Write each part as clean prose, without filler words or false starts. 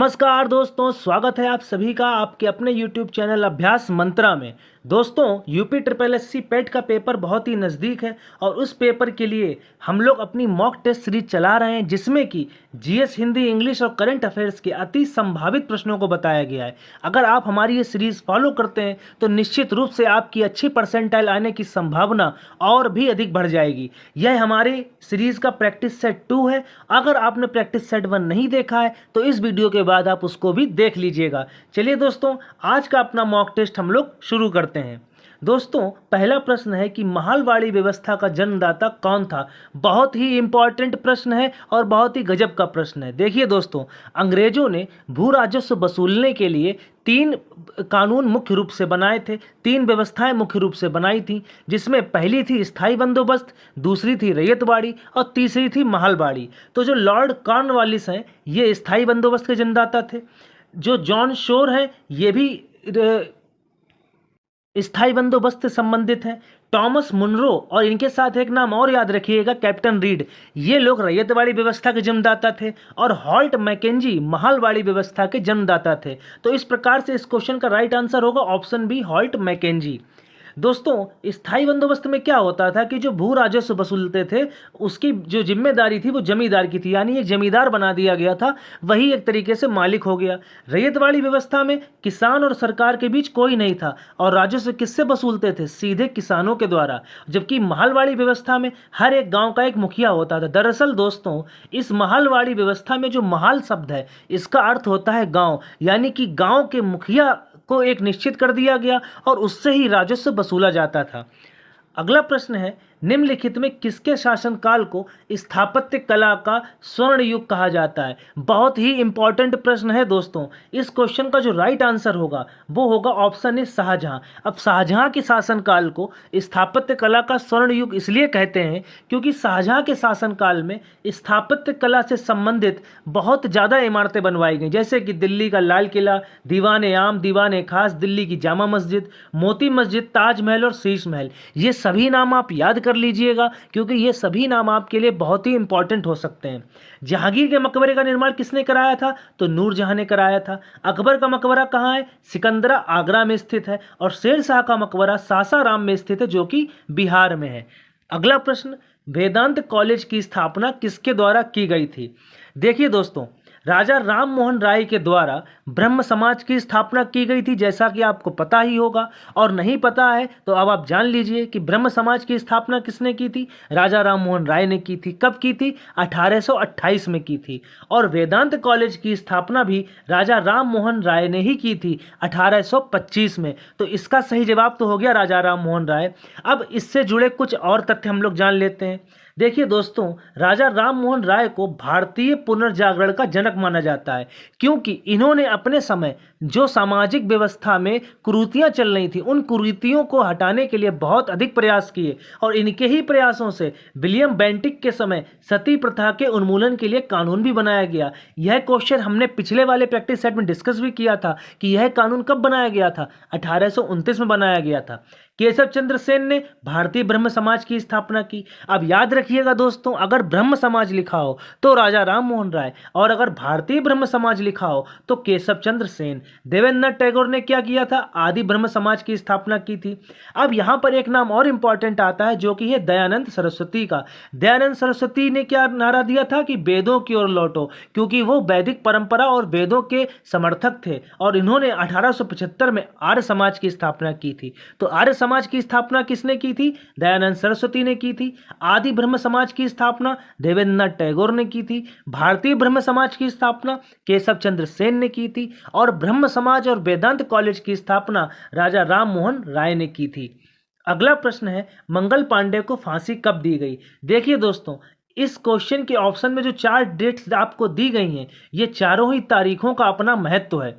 नमस्कार दोस्तों, स्वागत है आप सभी का आपके अपने YouTube चैनल अभ्यास मंत्रा में। दोस्तों, यूपी ट्रिपल एससी पेट का पेपर बहुत ही नज़दीक है और उस पेपर के लिए हम लोग अपनी मॉक टेस्ट सीरीज चला रहे हैं, जिसमें कि जीएस, हिंदी, इंग्लिश और करंट अफेयर्स के अति संभावित प्रश्नों को बताया गया है। अगर आप हमारी ये सीरीज़ फॉलो करते हैं तो निश्चित रूप से आपकी अच्छी परसेंटाइल आने की संभावना और भी अधिक बढ़ जाएगी। यह हमारी सीरीज़ का प्रैक्टिस सेट 2 है। अगर आपने प्रैक्टिस सेट 1 नहीं देखा है तो इस वीडियो के बाद आप उसको भी देख लीजिएगा। चलिए दोस्तों, आज का अपना मॉक टेस्ट हम लोग शुरू करते हैं। दोस्तों, पहला प्रश्न है कि महलवाड़ी व्यवस्था का जन्मदाता कौन था। बहुत ही इंपॉर्टेंट प्रश्न है और बहुत ही गजब का प्रश्न है। देखिए दोस्तों, अंग्रेजों ने भू राजस्व वसूलने के लिए 3 कानून मुख्य रूप से बनाए थे, 3 व्यवस्थाएं मुख्य रूप से बनाई थी, जिसमें पहली थी स्थायी बंदोबस्त, दूसरी थी रैयतवाड़ी और तीसरी थी महलवाड़ी। तो जो लॉर्ड कॉर्नवालिस हैं, ये स्थायी बंदोबस्त के जन्मदाता थे। जो जॉन शोर हैं, ये भी स्थायी बंदोबस्त से संबंधित हैं। टॉमस मुनरो और इनके साथ एक नाम और याद रखिएगा, कैप्टन रीड, ये लोग रैयतवाड़ी व्यवस्था के जन्मदाता थे। और हॉल्ट मैकेंजी महलवाड़ी व्यवस्था के जन्मदाता थे। तो इस प्रकार से इस क्वेश्चन का राइट आंसर होगा ऑप्शन बी, हॉल्ट मैकेंजी। दोस्तों, स्थायी बंदोबस्त में क्या होता था कि जो भू राजस्व वसूलते थे उसकी जो जिम्मेदारी थी वो जमींदार की थी, यानी एक जमींदार बना दिया गया था, वही एक तरीके से मालिक हो गया। रैयतवाड़ी व्यवस्था में किसान और सरकार के बीच कोई नहीं था और राजस्व किससे वसूलते थे, सीधे किसानों के द्वारा। जबकि महलवाड़ी व्यवस्था में हर एक गांव का एक मुखिया होता था। दरअसल दोस्तों, इस महलवाड़ी व्यवस्था में जो महल शब्द है, इसका अर्थ होता है गांव, यानी कि गांव के मुखिया को एक निश्चित कर दिया गया और उससे ही राजस्व वसूला जाता था। अगला प्रश्न है, निम्नलिखित में किसके शासनकाल को स्थापत्य कला का स्वर्ण युग कहा जाता है। बहुत ही इंपॉर्टेंट प्रश्न है दोस्तों। इस क्वेश्चन का जो राइट आंसर होगा वो होगा ऑप्शन ए, शाहजहां। अब शाहजहां के शासनकाल को स्थापत्य कला का स्वर्ण युग इसलिए कहते हैं क्योंकि शाहजहां के शासनकाल में स्थापत्य कला से संबंधित बहुत ज़्यादा इमारतें बनवाई गई, जैसे कि दिल्ली का लाल किला, दीवान आम, दीवान खास, दिल्ली की जामा मस्जिद, मोती मस्जिद, ताजमहल और शीश महल। ये सभी नाम आप याद कर लीजिएगा क्योंकि ये सभी नाम आपके लिए बहुत ही इंपॉर्टेंट हो सकते हैं। जहांगीर के मकबरे का निर्माण किसने कराया था, तो नूरजहां ने कराया था। अकबर का मकबरा कहाँ है, सिकंदरा आगरा में स्थित है। और शेर शाह का मकबरा सासाराम में स्थित है, जो कि बिहार में है। अगला प्रश्न, वेदांत कॉलेज की स्थापना किसके द्वारा की गई थी। देखिए दोस्तों, राजा राम मोहन राय के द्वारा ब्रह्म समाज की स्थापना की गई थी, जैसा कि आपको पता ही होगा। और नहीं पता है तो अब आप जान लीजिए कि ब्रह्म समाज की स्थापना किसने की थी, राजा राम मोहन राय ने की थी। कब की थी, 1828 में की थी। और वेदांत कॉलेज की स्थापना भी राजा राम मोहन राय ने ही की थी, 1825 में। तो इसका सही जवाब तो हो गया राजा राम मोहन राय। अब इससे जुड़े कुछ और तथ्य हम लोग जान लेते हैं। देखिए दोस्तों, राजा राम मोहन राय को भारतीय पुनर्जागरण का जनक माना जाता है, क्योंकि इन्होंने अपने समय जो सामाजिक व्यवस्था में कुरीतियां चल रही थी, उन कुरीतियों को हटाने के लिए बहुत अधिक प्रयास किए। और इनके ही प्रयासों से विलियम बेंटिक के समय सती प्रथा के उन्मूलन के लिए कानून भी बनाया गया। यह क्वेश्चन हमने पिछले वाले प्रैक्टिस सेट में डिस्कस भी किया था कि यह कानून कब बनाया गया था, 1829 में बनाया गया था। केशव चंद्र सेन ने भारतीय ब्रह्म समाज की स्थापना की। अब याद रखिएगा दोस्तों, अगर ब्रह्म समाज लिखा हो तो राजा राम मोहन राय, और अगर भारतीय ब्रह्म समाज लिखा हो तो केशव चंद्र सेन। देवेंद्र टैगोर ने क्या किया था, आदि ब्रह्म समाज की स्थापना की थी। अब यहाँ पर एक नाम और इंपॉर्टेंट आता है, जो कि है दयानंद सरस्वती का। दयानंद सरस्वती ने क्या नारा दिया था कि वेदों की ओर लौटो, क्योंकि वो वैदिक परंपरा और वेदों के समर्थक थे। और इन्होंने 1875 में आर्य समाज की स्थापना की थी। तो आर्य समाज की स्थापना किसने की थी, दयानंद सरस्वती ने की थी। आदि ब्रह्म समाज की स्थापना देवेंद्र टैगोर ने की थी। भारतीय ब्रह्म समाज की स्थापना केशव चंद्र सेन ने की थी। और ब्रह्म समाज और वेदांत कॉलेज की स्थापना राजा राम मोहन राय ने की थी। अगला प्रश्न है, मंगल पांडे को फांसी कब दी गई। देखिए दोस्तों, इस क्वेश्चन के ऑप्शन में जो 4 डेट्स आपको दी गई हैं, ये चारों ही तारीखों का अपना महत्व है।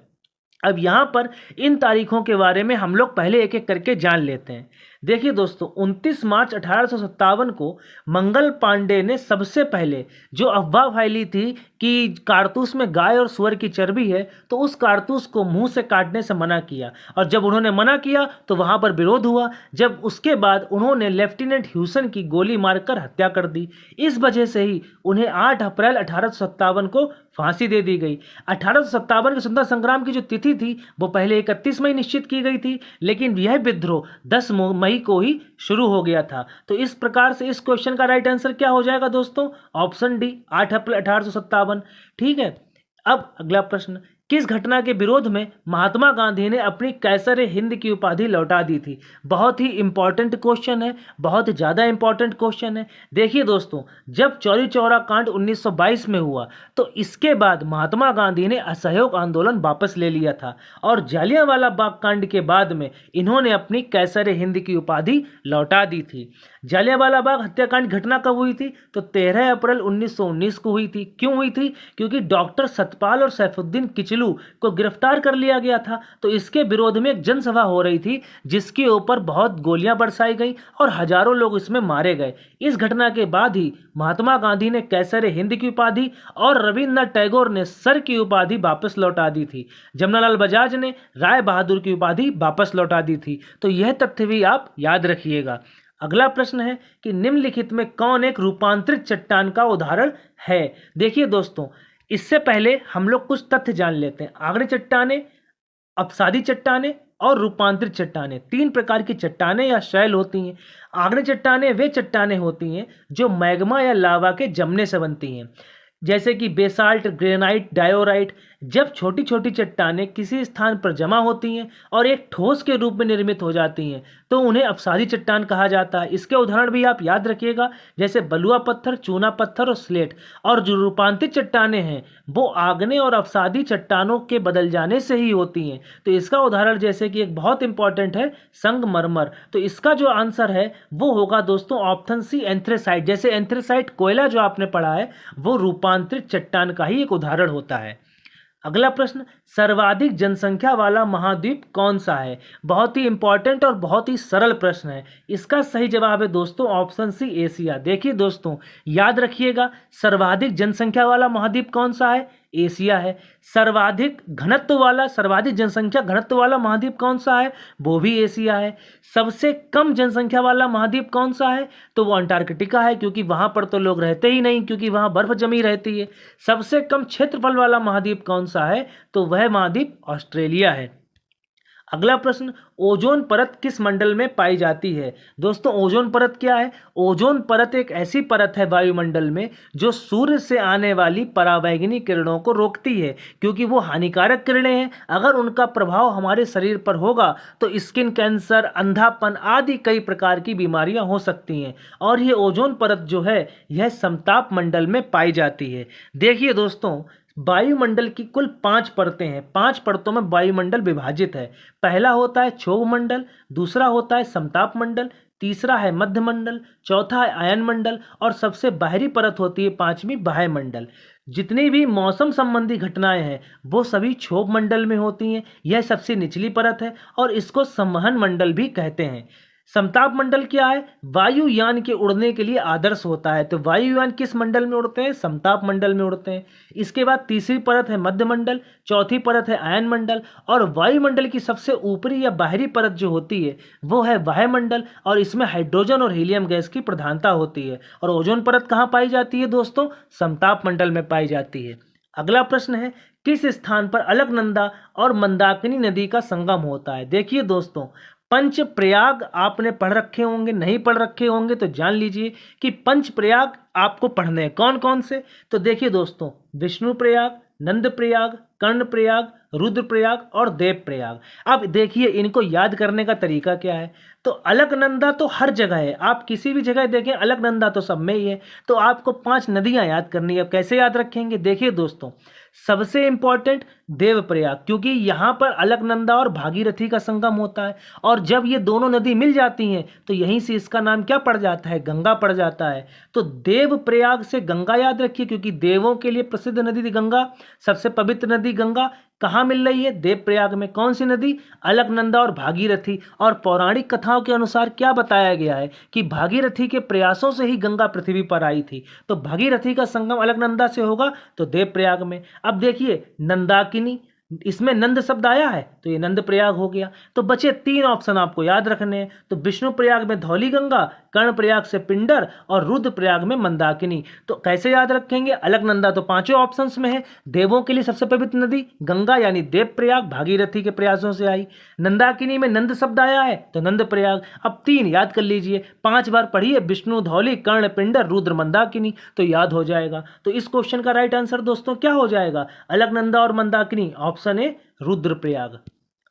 अब यहाँ पर इन तारीखों के बारे में हम लोग पहले एक एक करके जान लेते हैं। देखिए दोस्तों, 29 मार्च 1857 को मंगल पांडे ने सबसे पहले जो अफवाह फैली थी कि कारतूस में गाय और सुअर की चर्बी है, तो उस कारतूस को मुंह से काटने से मना किया। और जब उन्होंने मना किया तो वहां पर विरोध हुआ। जब उसके बाद उन्होंने लेफ्टिनेंट ह्यूसन की गोली मारकर हत्या कर दी। इस वजह से ही उन्हें 8 अप्रैल 1857 को फांसी दे दी गई। 1857 के स्वतंत्रता संग्राम की जो तिथि थी वो पहले 31 मई निश्चित की गई थी, लेकिन यह विद्रोह 10 मई को ही शुरू हो गया था। तो इस प्रकार से इस क्वेश्चन का राइट आंसर क्या हो जाएगा दोस्तों? ऑप्शन डी, 8 अप्रैल 1857। ठीक है, अब अगला प्रश्न, किस घटना के विरोध में महात्मा गांधी ने अपनी कैसर हिंद की उपाधि लौटा दी थी? बहुत ही इंपॉर्टेंट क्वेश्चन है, बहुत ज़्यादा इंपॉर्टेंट क्वेश्चन है। देखिए दोस्तों, जब चौरी चौरा कांड 1922 में हुआ तो इसके बाद महात्मा गांधी ने असहयोग आंदोलन वापस ले लिया था और जालियांवाला बाग कांड के बाद में इन्होंने अपनी कैसर हिंद की उपाधि लौटा दी थी। जालियांवाला बाग हत्याकांड घटना कब हुई थी? तो 13 अप्रैल 1919 को हुई थी। क्यों हुई थी? क्योंकि डॉक्टर सतपाल और सैफुद्दीन किचलू को गिरफ्तार कर लिया गया था। तो इसके विरोध में एक जनसभा हो रही थी जिसके ऊपर बहुत गोलियां बरसाई गई और हजारों लोग इसमें मारे गए। इस घटना के बाद ही महात्मा गांधी ने कैसर हिंद की उपाधि और रविन्द्रनाथ टैगोर ने सर की उपाधि वापस लौटा दी थी। जमनालाल बजाज ने राय बहादुर की उपाधि वापस लौटा दी थी। तो यह तथ्य भी आप याद रखिएगा। अगला प्रश्न है कि निम्नलिखित में कौन एक रूपांतरित चट्टान का उदाहरण है? देखिए दोस्तों, इससे पहले हम लोग कुछ तथ्य जान लेते हैं। आग्नेय चट्टानें, अपसादी चट्टानें और रूपांतरित चट्टानें, 3 प्रकार की चट्टानें या शैल होती हैं। आग्नेय चट्टानें वे चट्टानें होती हैं जो मैग्मा या लावा के जमने से बनती हैं, जैसे कि बेसाल्ट, ग्रेनाइट, डायोराइट। जब छोटी छोटी चट्टानें किसी स्थान पर जमा होती हैं और एक ठोस के रूप में निर्मित हो जाती हैं तो उन्हें अपसादी चट्टान कहा जाता है। इसके उदाहरण भी आप याद रखिएगा, जैसे बलुआ पत्थर, चूना पत्थर और स्लेट। और जो रूपांतरित चट्टानें हैं वो आग्नेय और अपसादी चट्टानों के बदल जाने से ही होती हैं। तो इसका उदाहरण जैसे कि एक बहुत इंपॉर्टेंट है संगमरमर। तो इसका जो आंसर है वो होगा दोस्तों ऑप्शन सी, एंथ्रेसाइट। जैसे एंथ्रेसाइट कोयला जो आपने पढ़ा है वो रूपांतरित चट्टान का ही एक उदाहरण होता है। अगला प्रश्न, सर्वाधिक जनसंख्या वाला महाद्वीप कौन सा है? बहुत ही इंपॉर्टेंट और बहुत ही सरल प्रश्न है। इसका सही जवाब है दोस्तों ऑप्शन सी, एशिया। देखिए दोस्तों, याद रखिएगा, सर्वाधिक जनसंख्या वाला महाद्वीप कौन सा है? एशिया है। सर्वाधिक जनसंख्या घनत्व वाला महाद्वीप कौन सा है? वो भी एशिया है। सबसे कम जनसंख्या वाला महाद्वीप कौन सा है? तो वो अंटार्कटिका है, क्योंकि वहां पर तो लोग रहते ही नहीं, क्योंकि वहां बर्फ जमी रहती है। सबसे कम क्षेत्रफल वाला महाद्वीप कौन सा है? तो वह महाद्वीप ऑस्ट्रेलिया है। अगला प्रश्न, ओजोन परत किस मंडल में पाई जाती है? दोस्तों, ओजोन परत क्या है? ओजोन परत एक ऐसी परत है वायुमंडल में जो सूर्य से आने वाली परावैंगनी किरणों को रोकती है, क्योंकि वो हानिकारक किरणें हैं। अगर उनका प्रभाव हमारे शरीर पर होगा तो स्किन कैंसर, अंधापन आदि कई प्रकार की बीमारियां हो सकती हैं। और ये ओजोन परत जो है यह समताप मंडल में पाई जाती है। देखिए दोस्तों, वायुमंडल की कुल 5 परतें हैं। 5 परतों में वायुमंडल विभाजित है। पहला होता है क्षोभ मंडल, दूसरा होता है समताप मंडल, तीसरा है मध्य मंडल, चौथा है आयन मंडल और सबसे बाहरी परत होती है 5वीं बाह्य मंडल। जितनी भी मौसम संबंधी घटनाएं हैं वो सभी क्षोभ मंडल में होती हैं। यह सबसे निचली परत है और इसको संवहन मंडल भी कहते हैं। समताप मंडल क्या है? वायुयान के उड़ने के लिए आदर्श होता है। तो वायुयान किस मंडल में उड़ते हैं? समताप मंडल में उड़ते हैं। इसके बाद तीसरी परत है मध्य मंडल, चौथी परत है आयन मंडल और वायुमंडल की सबसे ऊपरी या बाहरी परत जो होती है वो है वायुमंडल और इसमें हाइड्रोजन और हीलियम गैस की प्रधानता होती है। और ओजोन परत कहाँ पाई जाती है दोस्तों? समताप मंडल में पाई जाती है। अगला प्रश्न है, किस स्थान पर अलकनंदा और मंदाकिनी नदी का संगम होता है? देखिए दोस्तों, पंच प्रयाग आपने पढ़ रखे होंगे, नहीं पढ़ रखे होंगे तो जान लीजिए कि पंच प्रयाग आपको पढ़ने हैं। कौन कौन से? तो देखिए दोस्तों, विष्णु प्रयाग, नंद प्रयाग, कर्ण प्रयाग, रुद्र प्रयाग और देव प्रयाग। अब देखिए इनको याद करने का तरीका क्या है। तो अलकनंदा तो हर जगह है, आप किसी भी जगह देखें अलकनंदा तो सब में ही है। तो आपको 5 नदियां याद करनी है। कैसे याद रखेंगे? देखिए दोस्तों, सबसे इंपॉर्टेंट देवप्रयाग, क्योंकि यहाँ पर अलकनंदा और भागीरथी का संगम होता है, और जब ये दोनों नदी मिल जाती हैं तो यहीं से इसका नाम क्या पड़ जाता है, गंगा पड़ जाता है। तो देवप्रयाग से गंगा याद रखिए, क्योंकि देवों के लिए प्रसिद्ध नदी थी गंगा, सबसे पवित्र नदी गंगा कहाँ मिल रही है, देवप्रयाग में। कौन सी नदी, अलकनंदा और भागीरथी। और पौराणिक कथाओं के अनुसार क्या बताया गया है कि भागीरथी के प्रयासों से ही गंगा पृथ्वी पर आई थी, तो भागीरथी का संगम अलकनंदा से होगा तो देवप्रयाग में। अब देखिए नंदाकिनी, इसमें नंद शब्द आया है तो ये नंद प्रयाग हो गया। तो बचे 3 ऑप्शन आपको याद रखने हैं, तो विष्णु प्रयाग में धौली गंगा, कर्ण प्रयाग से पिंडर और रुद्र प्रयाग में मंदाकिनी। तो कैसे याद रखेंगे, अलकनंदा तो 5 ऑप्शंस में है, देवों के लिए सबसे पवित्र नदी गंगा यानी देव प्रयाग, भागीरथी के प्रयासों से आई। नंदाकिनी में नंद शब्द आया है तो नंद प्रयाग। अब 3 याद कर लीजिए, 5 बार पढ़िए, विष्णु, धौली, कर्ण, पिंडर, रुद्र, मंदाकिनी, तो याद हो जाएगा। तो इस क्वेश्चन का राइट आंसर दोस्तों क्या हो जाएगा, अलकनंदा और मंदाकिनी, ऑप्शन ए रुद्रप्रयाग।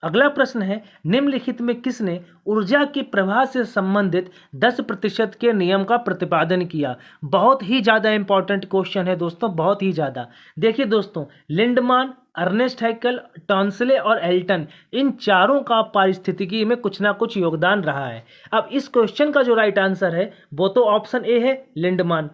अगला प्रश्न है, निम्नलिखित में किसने ऊर्जा के प्रवाह से संबंधित 10% के नियम का प्रतिपादन किया। बहुत ही ज़्यादा इंपॉर्टेंट क्वेश्चन है दोस्तों, बहुत ही ज़्यादा। देखिए दोस्तों, लिंडमान, अर्नेस्ट हैकेल, टॉन्सले और एल्टन, इन चारों का पारिस्थितिकी में कुछ ना कुछ योगदान रहा है। अब इस क्वेश्चन का जो राइट आंसर है वो तो ऑप्शन ए है, लिंडमान।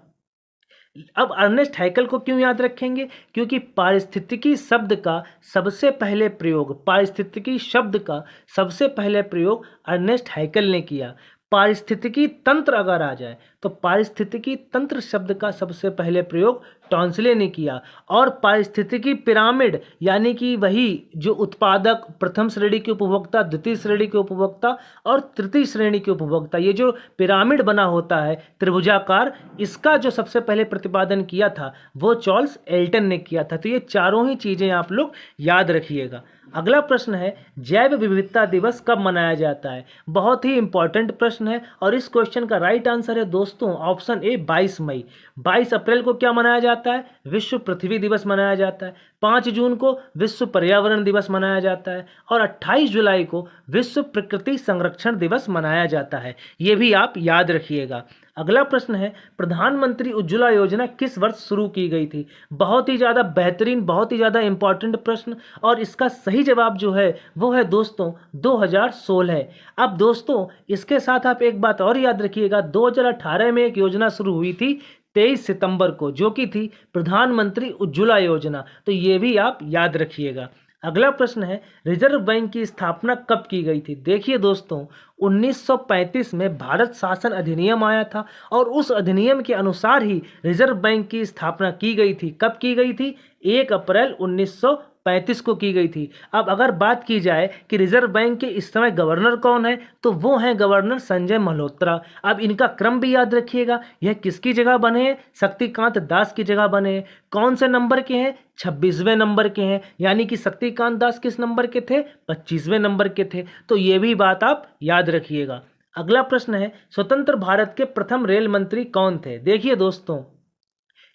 अब अर्नेस्ट हैकेल को क्यों याद रखेंगे, क्योंकि पारिस्थितिकी शब्द का सबसे पहले प्रयोग, पारिस्थितिकी शब्द का सबसे पहले प्रयोग अर्नेस्ट हैकेल ने किया। पारिस्थितिकी तंत्र अगर आ जाए तो पारिस्थितिकी तंत्र शब्द का सबसे पहले प्रयोग टॉन्सले ने किया। और पारिस्थितिकी पिरामिड यानी कि वही जो उत्पादक, प्रथम श्रेणी के उपभोक्ता, द्वितीय श्रेणी के उपभोक्ता और तृतीय श्रेणी के उपभोक्ता, ये जो पिरामिड बना होता है त्रिभुजाकार, इसका जो सबसे पहले प्रतिपादन किया था वो चार्ल्स एल्टन ने किया था। तो ये चारों ही चीज़ें आप लोग याद रखिएगा। अगला प्रश्न है, जैव विविधता दिवस कब मनाया जाता है। बहुत ही इंपॉर्टेंट प्रश्न है और इस क्वेश्चन का राइट आंसर है दोस्तों ऑप्शन ए 22 मई। 22 अप्रैल को क्या मनाया जाता है, विश्व पृथ्वी दिवस मनाया जाता है। 5 जून को विश्व पर्यावरण दिवस मनाया जाता है और 28 जुलाई को विश्व प्रकृति संरक्षण दिवस मनाया जाता है। ये भी आप याद रखिएगा। अगला प्रश्न है, प्रधानमंत्री उज्ज्वला योजना किस वर्ष शुरू की गई थी। बहुत ही ज़्यादा बेहतरीन, बहुत ही ज़्यादा इंपॉर्टेंट प्रश्न, और इसका सही जवाब जो है वो है दोस्तों 2016। अब दोस्तों इसके साथ आप एक बात और याद रखिएगा, 2018 में एक योजना शुरू हुई थी 23 सितंबर को, जो कि थी प्रधानमंत्री उज्ज्वला योजना। तो ये भी आप याद रखिएगा। अगला प्रश्न है, रिजर्व बैंक की स्थापना कब की गई थी। देखिए दोस्तों, 1935 में भारत शासन अधिनियम आया था और उस अधिनियम के अनुसार ही रिजर्व बैंक की स्थापना की गई थी। कब की गई थी, 1 अप्रैल 1935 को की गई थी। अब अगर बात की जाए कि रिजर्व बैंक के इस समय गवर्नर कौन है, तो वो हैं गवर्नर संजय मल्होत्रा। अब इनका क्रम भी याद रखिएगा, यह किसकी जगह बने हैं, शक्तिकांत दास की जगह बने हैं। कौन से नंबर के हैं, 26वें नंबर के हैं, यानी कि शक्तिकांत दास किस नंबर के थे, 25वें नंबर के थे। तो ये भी बात आप याद रखिएगा। अगला प्रश्न है, स्वतंत्र भारत के प्रथम रेल मंत्री कौन थे। देखिए दोस्तों,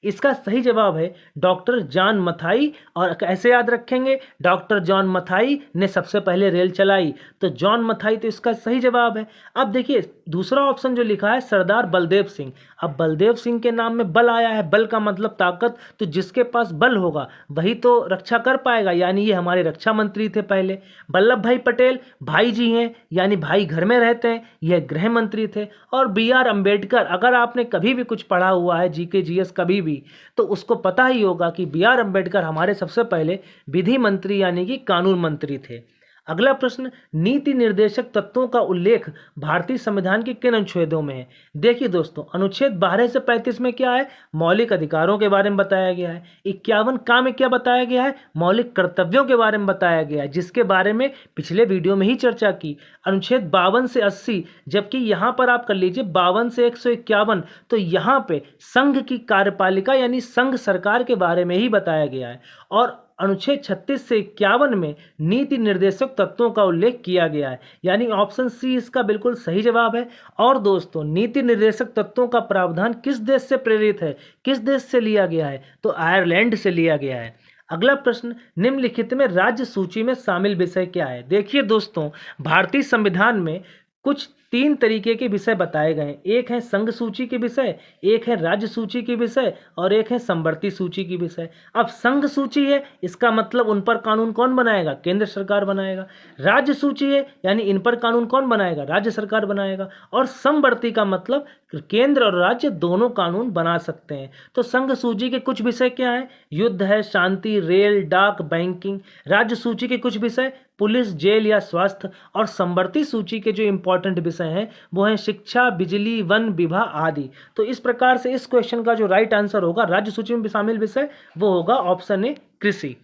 इसका सही जवाब है डॉक्टर जॉन मथाई। और कैसे याद रखेंगे, डॉक्टर जॉन मथाई ने सबसे पहले रेल चलाई, तो जॉन मथाई तो इसका सही जवाब है। अब देखिए दूसरा ऑप्शन जो लिखा है सरदार बलदेव सिंह। अब बलदेव सिंह के नाम में बल आया है, बल का मतलब ताकत, तो जिसके पास बल होगा वही तो रक्षा कर पाएगा, यानी ये हमारे रक्षा मंत्री थे पहले। वल्लभ भाई पटेल भाई जी हैं, यानी भाई घर में रहते हैं, यह गृह मंत्री थे। और BR अम्बेडकर, अगर आपने कभी भी कुछ पढ़ा हुआ है GK GS कभी भी, तो उसको पता ही होगा कि BR अम्बेडकर हमारे सबसे पहले विधि मंत्री यानी कि कानून मंत्री थे। अगला प्रश्न, नीति निर्देशक तत्वों का उल्लेख भारतीय संविधान के किन अनुच्छेदों में है। देखिए दोस्तों, अनुच्छेद 12 से 35 में क्या है, मौलिक अधिकारों के बारे में बताया गया है। 51 का में क्या बताया गया है, मौलिक कर्तव्यों के बारे में बताया गया है, जिसके बारे में पिछले वीडियो में ही चर्चा की। अनुच्छेद 52 से 80, जबकि यहाँ पर आप कर लीजिए 52 से 151, तो यहाँ पे संघ की कार्यपालिका यानी संघ सरकार के बारे में ही बताया गया है। और अनुच्छेद 36 से 51 में नीति निर्देशक तत्वों का उल्लेख किया गया है, यानी ऑप्शन सी इसका बिल्कुल सही जवाब है। और दोस्तों, नीति निर्देशक तत्वों का प्रावधान किस देश से प्रेरित है, किस देश से लिया गया है, तो आयरलैंड से लिया गया है। अगला प्रश्न, निम्नलिखित में राज्य सूची में शामिल विषय क्या है। देखिए दोस्तों, भारतीय संविधान में कुछ तीन तरीके के विषय बताए गए हैं। एक है संघ सूची के विषय, एक है राज्य सूची के विषय और एक है समवर्ती सूची के विषय। अब संघ सूची है, इसका मतलब उन पर कानून कौन बनाएगा? केंद्र सरकार बनाएगा। राज्य सूची है यानी इन पर कानून कौन बनाएगा? राज्य सरकार बनाएगा। और समवर्ती का मतलब केंद्र और राज्य दोनों कानून बना सकते हैं। तो संघ सूची के कुछ विषय क्या है? युद्ध है, शांति, रेल, डाक, बैंकिंग। राज्य सूची के कुछ विषय पुलिस, जेल या स्वास्थ्य। और समवर्ती सूची के जो इंपॉर्टेंट विषय हैं वो हैं शिक्षा, बिजली, वन, विवाह आदि। तो इस प्रकार से इस क्वेश्चन का जो राइट आंसर होगा राज्य सूची में शामिल विषय वो होगा ऑप्शन ए कृषि।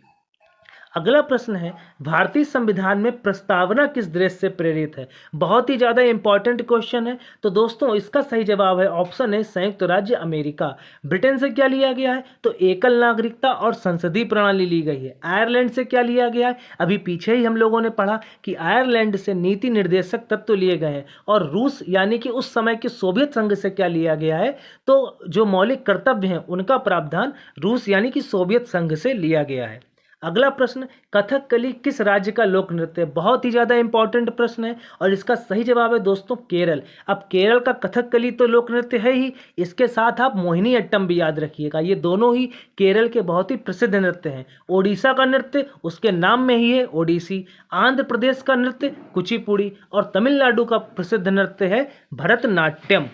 अगला प्रश्न है भारतीय संविधान में प्रस्तावना किस देश से प्रेरित है? बहुत ही ज़्यादा इंपॉर्टेंट क्वेश्चन है। तो दोस्तों इसका सही जवाब है ऑप्शन ए संयुक्त राज्य अमेरिका। ब्रिटेन से क्या लिया गया है? तो एकल नागरिकता और संसदीय प्रणाली ली गई है। आयरलैंड से क्या लिया गया है? अभी पीछे ही हम लोगों ने पढ़ा कि आयरलैंड से नीति निर्देशक तत्व लिए गए हैं। और रूस यानी कि उस समय के सोवियत संघ से क्या लिया गया है? तो जो मौलिक कर्तव्य हैं उनका प्रावधान रूस यानी कि सोवियत संघ से लिया गया है। अगला प्रश्न कथकली किस राज्य का लोक नृत्य है? बहुत ही ज़्यादा इंपॉर्टेंट प्रश्न है और इसका सही जवाब है दोस्तों केरल। अब केरल का कथकली तो लोक नृत्य है ही, इसके साथ आप मोहिनी अट्टम भी याद रखिएगा। ये दोनों ही केरल के बहुत ही प्रसिद्ध नृत्य हैं। ओडिशा का नृत्य उसके नाम में ही है ओडिसी। आंध्र प्रदेश का नृत्य कुचिपुड़ी और तमिलनाडु का प्रसिद्ध नृत्य है भरतनाट्यम।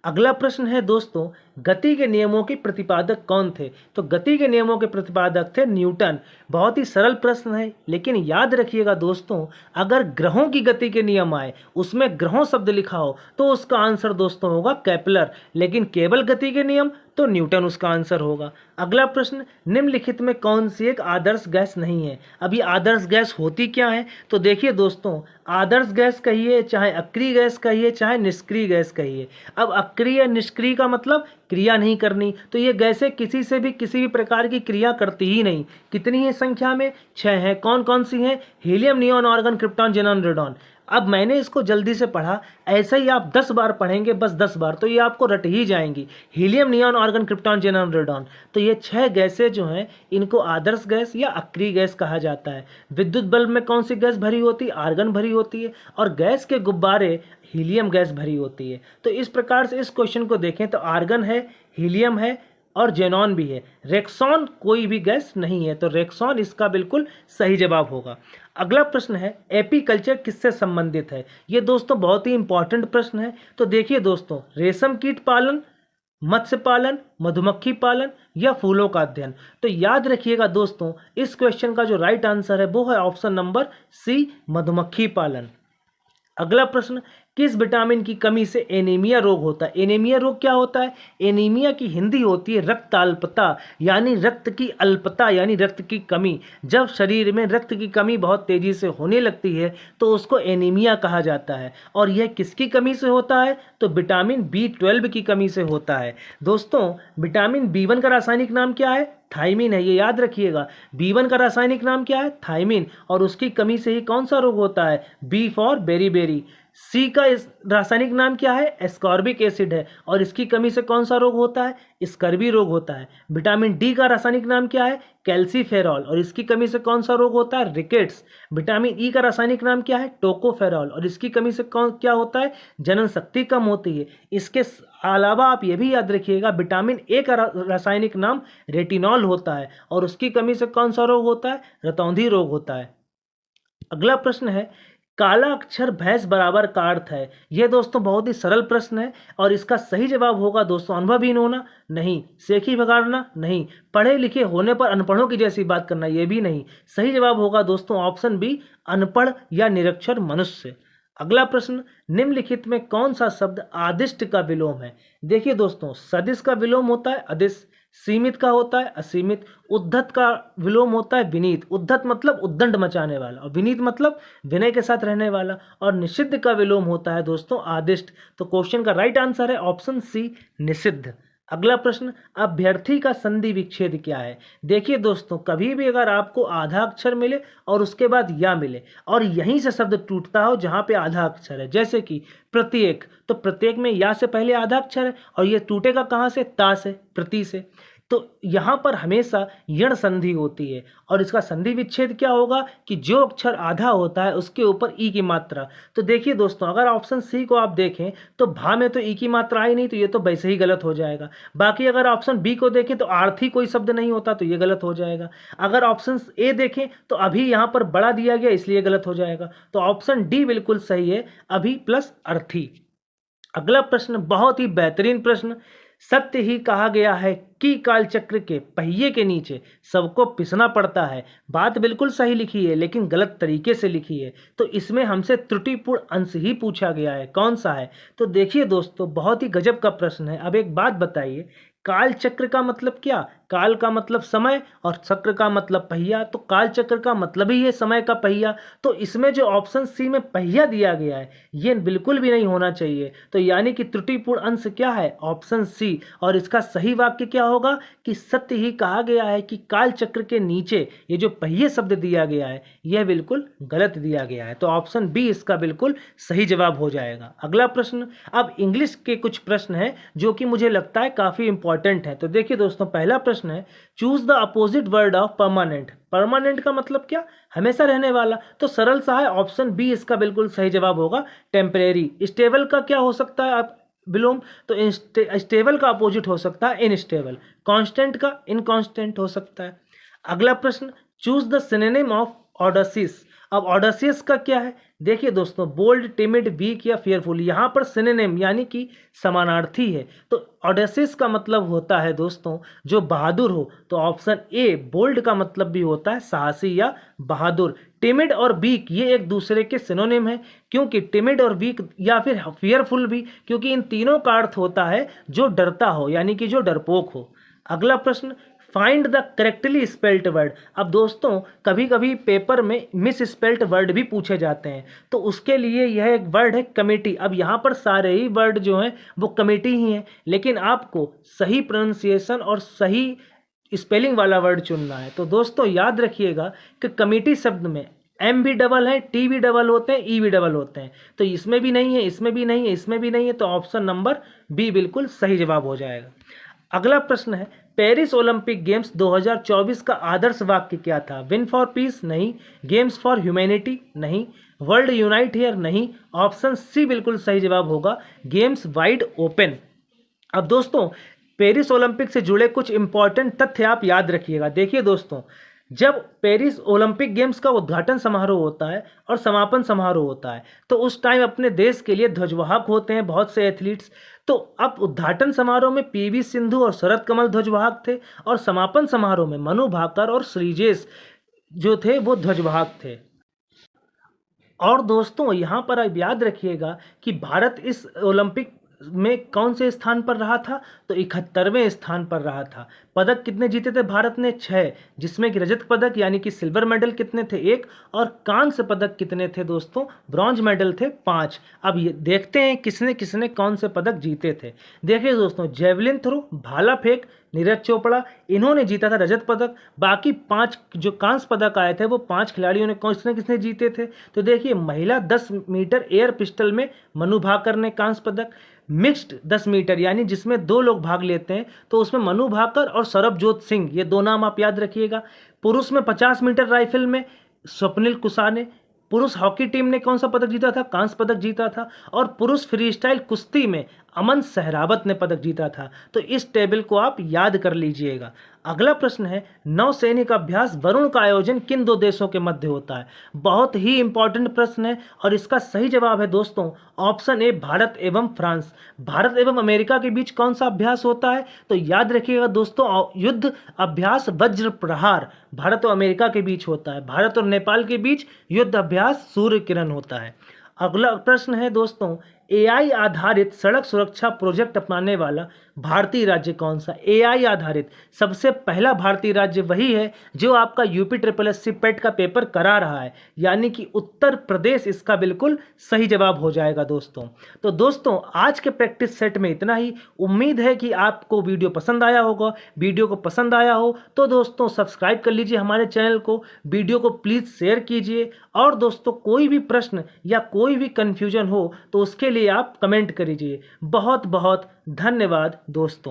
अगला प्रश्न है दोस्तों गति के नियमों के प्रतिपादक कौन थे? तो गति के नियमों के प्रतिपादक थे न्यूटन। बहुत ही सरल प्रश्न है लेकिन याद रखिएगा दोस्तों अगर ग्रहों की गति के नियम आए उसमें ग्रहों शब्द लिखा हो तो उसका आंसर दोस्तों होगा केपलर, लेकिन केवल गति के नियम तो न्यूटन उसका आंसर होगा। अगला प्रश्न निम्नलिखित में कौन सी एक आदर्श गैस नहीं है? अभी आदर्श गैस होती क्या है? तो देखिए दोस्तों आदर्श गैस कहिए चाहे अक्रिय गैस कहिए चाहे निष्क्रिय गैस कहिए। अब अक्रिय निष्क्रिय का मतलब क्रिया नहीं करनी, तो ये गैसें किसी से भी किसी भी प्रकार की क्रिया करती ही नहीं। कितनी है संख्या में? 6 हैं। कौन कौन सी हैं? Helium, neon, argon, krypton, xenon, radon. अब मैंने इसको जल्दी से पढ़ा, ऐसे ही आप 10 बार पढ़ेंगे, बस 10 बार, तो ये आपको रट ही जाएंगी। Helium, neon, argon, krypton, xenon, radon. तो ये 6 गैसें जो हैं इनको आदर्श गैस या अक्रिय गैस कहा जाता है। विद्युत बल्ब में कौन सी गैस भरी होती है? आर्गन भरी होती है। और गैस के गुब्बारे हीलियम गैस भरी होती है। तो इस प्रकार से इस क्वेश्चन को देखें तो आर्गन है, हीलियम है और जेनॉन भी है। रेक्सॉन कोई भी गैस नहीं है, तो रेक्सॉन इसका बिल्कुल सही जवाब होगा। अगला प्रश्न है एपीकल्चर किससे संबंधित है? ये दोस्तों बहुत ही इंपॉर्टेंट प्रश्न है। तो देखिए दोस्तों रेशम कीट पालन, मत्स्य पालन, मधुमक्खी पालन या फूलों का अध्ययन। तो याद रखिएगा दोस्तों इस क्वेश्चन का जो राइट आंसर है वो है ऑप्शन नंबर सी मधुमक्खी पालन। अगला प्रश्न किस विटामिन की कमी से एनीमिया रोग होता है? एनीमिया रोग क्या होता है? एनीमिया की हिंदी होती है रक्त अल्पता, यानी रक्त की अल्पता यानी रक्त की कमी। जब शरीर में रक्त की कमी बहुत तेजी से होने लगती है तो उसको एनीमिया कहा जाता है। और यह किसकी कमी से होता है? तो विटामिन B12 की कमी से होता है। दोस्तों विटामिन B1 का रासायनिक नाम क्या है? थायमीन है, ये याद रखिएगा। B1 का रासायनिक नाम क्या है? थायमीन। और उसकी कमी से ही कौन सा रोग होता है? B for beriberi. सी का इस रासायनिक नाम क्या है? एस्कॉर्बिक एसिड है। और इसकी कमी से कौन सा रोग होता है? स्कर्वी रोग होता है। विटामिन डी का रासायनिक नाम क्या है? कैल्सीफेरॉल। और इसकी कमी से कौन सा रोग होता है? रिकेट्स। विटामिन ई का रासायनिक नाम क्या है? टोकोफेरॉल। और इसकी कमी से कौन क्या होता है? जनन शक्ति कम होती है। इसके अलावा आप ये भी याद रखिएगा विटामिन ए का रासायनिक नाम रेटिनॉल होता है। और उसकी कमी से कौन सा रोग होता है? रतौंधी रोग होता है। अगला प्रश्न है काला अक्षर भैंस बराबर का अर्थ है? यह दोस्तों बहुत ही सरल प्रश्न है और इसका सही जवाब होगा दोस्तों अनुभवहीन होना नहीं, सेखी भगाड़ना नहीं, पढ़े लिखे होने पर अनपढ़ों की जैसी बात करना यह भी नहीं। सही जवाब होगा दोस्तों ऑप्शन बी अनपढ़ या निरक्षर मनुष्य। अगला प्रश्न निम्नलिखित में कौन सा शब्द आदिष्ट का विलोम है? देखिए दोस्तों सदिश का विलोम होता है अदिश, सीमित का होता है असीमित, उद्धत का विलोम होता है विनीत। उद्धत मतलब उद्दंड मचाने वाला और विनीत मतलब विनय के साथ रहने वाला। और निषिद्ध का विलोम होता है दोस्तों आदिष्ट। तो क्वेश्चन का राइट आंसर है ऑप्शन सी निषिद्ध। अगला प्रश्न अभ्यर्थी का संधि विच्छेद क्या है? देखिए दोस्तों कभी भी अगर आपको आधा अक्षर मिले और उसके बाद या मिले और यहीं से शब्द टूटता हो जहां पे आधा अक्षर है, जैसे कि प्रत्येक, तो प्रत्येक में या से पहले आधा अक्षर है और ये टूटेगा कहां से? ता से, प्रति से। तो यहाँ पर हमेशा यण संधि होती है और इसका संधि विच्छेद क्या होगा कि जो अक्षर आधा होता है उसके ऊपर ई की मात्रा। तो देखिए दोस्तों, अगर ऑप्शन सी को आप देखें तो भा में तो ई की मात्रा आई नहीं, तो ये तो वैसे ही गलत हो जाएगा। बाकी अगर ऑप्शन बी को देखें तो आर्थी कोई शब्द नहीं होता, तो ये गलत हो जाएगा। अगर ऑप्शन ए देखें तो अभी यहाँ पर बड़ा दिया गया इसलिए गलत हो जाएगा। तो ऑप्शन डी बिल्कुल सही है, अभी प्लस अर्थी। अगला प्रश्न बहुत ही बेहतरीन प्रश्न। सत्य ही कहा गया है कि कालचक्र के पहिए के नीचे सबको पिसना पड़ता है। बात बिल्कुल सही लिखी है लेकिन गलत तरीके से लिखी है, तो इसमें हमसे त्रुटिपूर्ण अंश ही पूछा गया है। कौन सा है? तो देखिए दोस्तों, बहुत ही गजब का प्रश्न है। अब एक बात बताइए, काल चक्र का मतलब क्या? काल का मतलब समय और चक्र का मतलब पहिया, तो काल चक्र का मतलब ही है समय का पहिया। तो इसमें जो ऑप्शन सी में पहिया दिया गया है ये बिल्कुल भी नहीं होना चाहिए। तो यानी कि त्रुटिपूर्ण अंश क्या है? Option C. और इसका सही वाक्य क्या होगा कि सत्य ही कहा गया है कि काल चक्र के नीचे ये जो पहिए शब्द दिया गया है यह बिल्कुल गलत दिया गया है। तो ऑप्शन बी इसका बिल्कुल सही जवाब हो जाएगा। अगला प्रश्न, अब इंग्लिश के कुछ प्रश्न हैं जो कि मुझे लगता है काफी इंपॉर्टेंट है। तो देखिए दोस्तों, पहला प्रश्न है, choose the opposite word of permanent. Permanent का मतलब क्या? हमेशा रहने वाला। तो सरल सा है, ऑप्शन बी इसका बिल्कुल सही जवाब होगा, टेम्परेरी। स्टेबल का क्या हो सकता है आप विलोम? तो स्टेबल का अपोजिट हो सकता है इनस्टेबल। कांस्टेंट का इनकांस्टेंट हो सकता है। अगला प्रश्न, चूज द सिनोनिम ऑफ ऑडेसियस। अब ऑडेसियस का क्या है? देखिए दोस्तों, बोल्ड, टिमिड, वीक या फियरफुल, यहाँ पर सिनोनिम यानी कि समानार्थी है। तो ऑडेसियस का मतलब होता है दोस्तों जो बहादुर हो। तो ऑप्शन ए बोल्ड का मतलब भी होता है साहसी या बहादुर। टिमिड और वीक ये एक दूसरे के सिनोनिम है, क्योंकि टिमिड और वीक या फिर फियरफुल भी, क्योंकि इन तीनों का अर्थ होता है जो डरता हो यानी कि जो डरपोक हो। अगला प्रश्न, find the correctly spelt word. अब दोस्तों कभी कभी पेपर में मिस स्पेल्ट वर्ड भी पूछे जाते हैं, तो उसके लिए यह एक वर्ड है कमेटी। अब यहाँ पर सारे ही वर्ड जो हैं वो कमेटी ही हैं, लेकिन आपको सही प्रोनाउंसिएशन और सही स्पेलिंग वाला वर्ड चुनना है। तो दोस्तों याद रखिएगा कि कमेटी शब्द में एम भी डबल है, टी भी डबल होते हैं, ई भी डबल होते हैं। तो इसमें भी नहीं है, इसमें भी नहीं है, इसमें भी नहीं है, तो ऑप्शन नंबर बी बिल्कुल सही जवाब हो जाएगा। अगला प्रश्न है, पेरिस ओलंपिक गेम्स 2024 का आदर्श वाक्य क्या था? विन फॉर पीस नहीं, गेम्स फॉर ह्यूमैनिटी नहीं, वर्ल्ड यूनाइट हियर नहीं। ऑप्शन सी बिल्कुल सही जवाब होगा, गेम्स वाइड ओपन। अब दोस्तों पेरिस ओलंपिक से जुड़े कुछ इंपॉर्टेंट तथ्य आप याद रखिएगा। देखिए दोस्तों, जब पेरिस ओलंपिक गेम्स का उद्घाटन समारोह होता है और समापन समारोह होता है, तो उस टाइम अपने देश के लिए ध्वजवाहक होते हैं बहुत से एथलीट्स। तो अब उद्घाटन समारोह में पीवी सिंधु और शरद कमल ध्वजवाहक थे, और समापन समारोह में मनु भाकर और श्रीजेश जो थे वो ध्वजवाहक थे। और दोस्तों यहाँ पर आप याद रखिएगा कि भारत इस ओलंपिक में कौन से स्थान पर रहा था? तो 71वें स्थान पर रहा था। पदक कितने जीते थे भारत ने? 6, जिसमें कि रजत पदक यानी कि सिल्वर मेडल कितने थे? 1, और कांस्य पदक कितने थे दोस्तों? ब्रॉन्ज मेडल थे 5। अब ये देखते हैं किसने किसने कौन से पदक जीते थे। देखिए दोस्तों, जेवलिन थ्रो, भाला फेंक, नीरज चोपड़ा, इन्होंने जीता था रजत पदक। बाकी 5 जो कांस्य पदक आए थे वो 5 खिलाड़ियों ने किसने किसने जीते थे? तो देखिए, महिला 10 मीटर एयर पिस्टल में मनु भाकर ने कांस्य पदक, मिक्स्ड 10 मीटर यानी जिसमें 2 लोग भाग लेते हैं तो उसमें मनु भाकर और सरबजोत सिंह, ये 2 नाम आप याद रखिएगा। पुरुष में 50 मीटर राइफल में स्वप्निल कुसा ने, पुरुष हॉकी टीम ने कौन सा पदक जीता था? कांस्य पदक जीता था। और पुरुष फ्रीस्टाइल कुश्ती में अमन सहरावत ने पदक जीता था। तो इस टेबल को आप याद कर लीजिएगा। अगला प्रश्न है, नौसैनिक अभ्यास वरुण का आयोजन किन 2 देशों के मध्य होता है? बहुत ही इंपॉर्टेंट प्रश्न है और इसका सही जवाब है दोस्तों ऑप्शन ए, भारत एवं फ्रांस। भारत एवं अमेरिका के बीच कौन सा अभ्यास होता है? तो याद रखिएगा दोस्तों, युद्ध अभ्यास वज्र प्रहार भारत और अमेरिका के बीच होता है। भारत और नेपाल के बीच युद्ध अभ्यास सूर्य किरण होता है। अगला प्रश्न है दोस्तों, एआई आधारित सड़क सुरक्षा प्रोजेक्ट अपनाने वाला भारतीय राज्य कौन सा? एआई आधारित सबसे पहला भारतीय राज्य वही है जो आपका UPSSC पेट का पेपर करा रहा है, यानी कि उत्तर प्रदेश इसका बिल्कुल सही जवाब हो जाएगा दोस्तों। तो दोस्तों आज के प्रैक्टिस सेट में इतना ही। उम्मीद है कि आपको वीडियो पसंद आया होगा। वीडियो को पसंद आया हो तो दोस्तों सब्सक्राइब कर लीजिए हमारे चैनल को, वीडियो को प्लीज़ शेयर कीजिए, और दोस्तों कोई भी प्रश्न या कोई भी कन्फ्यूजन हो तो उसके लिए आप कमेंट करिए। बहुत बहुत धन्यवाद दोस्तों।